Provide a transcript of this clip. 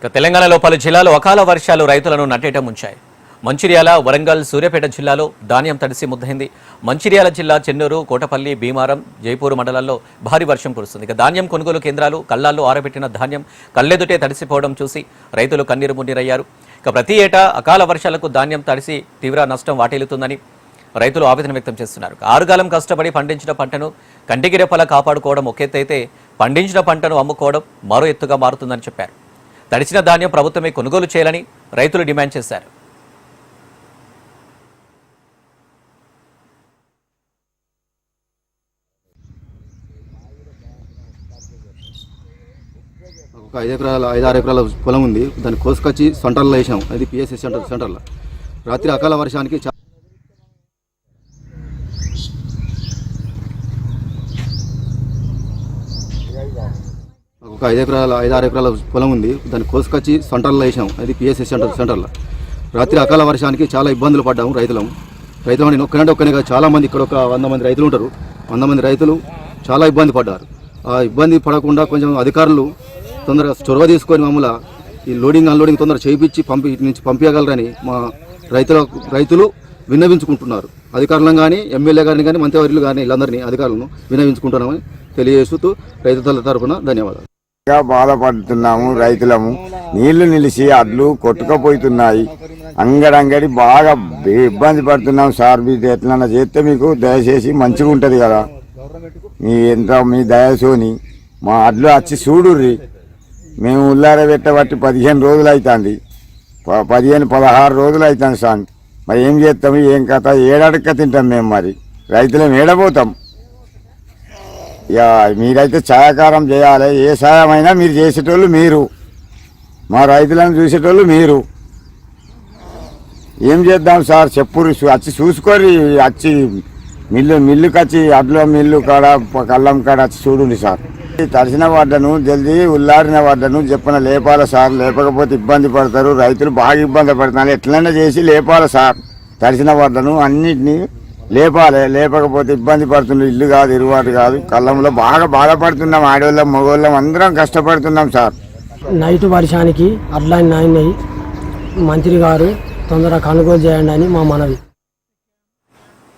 తెలంగాణలో పలు జిల్లాలో అకాల వర్షాలు రైతులను నట్టేట ముంచాయి. మంచిర్యాల, వరంగల్, సూర్యాపేట జిల్లాలో ధాన్యం తడిసి ముద్దయింది. మంచిర్యాల జిల్లా చెన్నూరు, కోటపల్లి, భీమారం, జైపూర్ మండలాల్లో భారీ వర్షం కురుస్తుంది. ధాన్యం కొనుగోలు కేంద్రాలు, కళ్ళాల్లో ఆరబెట్టిన ధాన్యం కళ్ళెదుటే తడిసిపోవడం చూసి రైతులు కన్నీరు మున్నీరయ్యారు. ప్రతి ఏటా అకాల వర్షాలకు ధాన్యం తడిసి తీవ్ర నష్టం వాటిల్లుతుందని రైతులు ఆవేదన వ్యక్తం చేస్తున్నారు. ఆరుగాలం కష్టపడి పండించిన పంటను కంటికి రెప్పలా కాపాడుకోవడం ఒక ఎత్తు అయితే పండించిన పంటను అమ్ముకోవడం మరో ఎత్తుగా మారుతుందని చెప్పారు. తడిసిన ధాన్యం ప్రభుత్వమే కొనుగోలు చేయాలని రైతులు డిమాండ్ చేశారు. ఒక 5-6 ఎకరాల పొలం ఉంది. దాన్ని కోసుకొచ్చి సెంటర్లో వేసాం. అది పిఎస్సి సెంటర్లో రాత్రి అకాల వర్షానికి ఒక 5-6 ఎకరాల పొలం ఉంది. దాన్ని కోసుకొచ్చి సెంటర్లో వేసాం. అది పిఎస్సి సెంటర్లో రాత్రి అకాల వర్షానికి చాలా ఇబ్బందులు పడ్డాము. రైతులని ఒక్కనే చాలామంది ఇక్కడ ఒక 100 మంది రైతులు ఉంటారు. 100 మంది రైతులు చాలా ఇబ్బంది పడ్డారు. ఆ ఇబ్బంది పడకుండా కొంచెం అధికారులు తొందరగా చొరవ తీసుకొని మమ్మల్ని ఈ లోడింగ్ అన్లోడింగ్ తొందరగా చేయించి పంపించగలరని మా రైతులు విన్నవించుకుంటున్నారు. అధికారులను కానీ, ఎమ్మెల్యే గారిని కానీ, మంత్రివర్యులు కానీ వీళ్ళందరినీ అధికారులను విన్నవించుకుంటున్నామని తెలియజేస్తూ రైతుల తరఫున ధన్యవాదాలు. బాధపడుతున్నాము. రైతులము నీళ్లు నిలిచి అడ్లు కొట్టుకపోతున్నాయి. అంగడంగడి బాగా ఇబ్బంది పడుతున్నాం. సార్ మీరు ఎట్లన్నా చేస్తే మీకు దయచేసి మంచిగా ఉంటుంది కదా, మీ దయసోని మా అడ్లు వచ్చి చూడుర్రి. మేము ఉల్లార పెట్టబట్టి 15 రోజులు అవుతుంది, 15-16 రోజులు అవుతుంది సార్. మరి ఏం చేస్తాము, ఏం కథ, ఏడడక్క తింటాం మేము. మరి రైతులం ఏడబోతాం. ఇక మీరైతే సహకారం చేయాలి. ఏ సాయమైనా మీరు చేసేటోళ్ళు మీరు, మా రైతులను చూసేటోళ్ళు మీరు. ఏం చేద్దాం సార్ చెప్పురు, వచ్చి చూసుకోరి. వచ్చి మిల్లుకి వచ్చి అడ్ల మిల్లు కాడ, కళ్ళం కాడ వచ్చి చూడండి సార్. తడిసిన వడ్డను జల్దీ ఉల్లారిన వడ్డను చెప్పిన లేపాలి సార్. లేపకపోతే ఇబ్బంది పడతారు రైతులు, బాగా ఇబ్బంది పడుతున్నారు. ఎట్లైనా చేసి లేపాలి సార్. తడిసిన వడ్డను అన్నిటినీ లేపాలి. లేపకపోతే ఇబ్బంది పడుతున్నాం. ఇల్లు కాదు, ఇరువాటు కాదు, కళ్ళంలో బాగా బాధపడుతున్నాం. ఆడవాళ్ళం, మగవాళ్ళం అందరం కష్టపడుతున్నాం సార్. నైట్ వర్షానికి అడ్లని నాయనవి మంత్రి గారు తొందరగా కొనుగోలు చేయండి అని మా మనవి.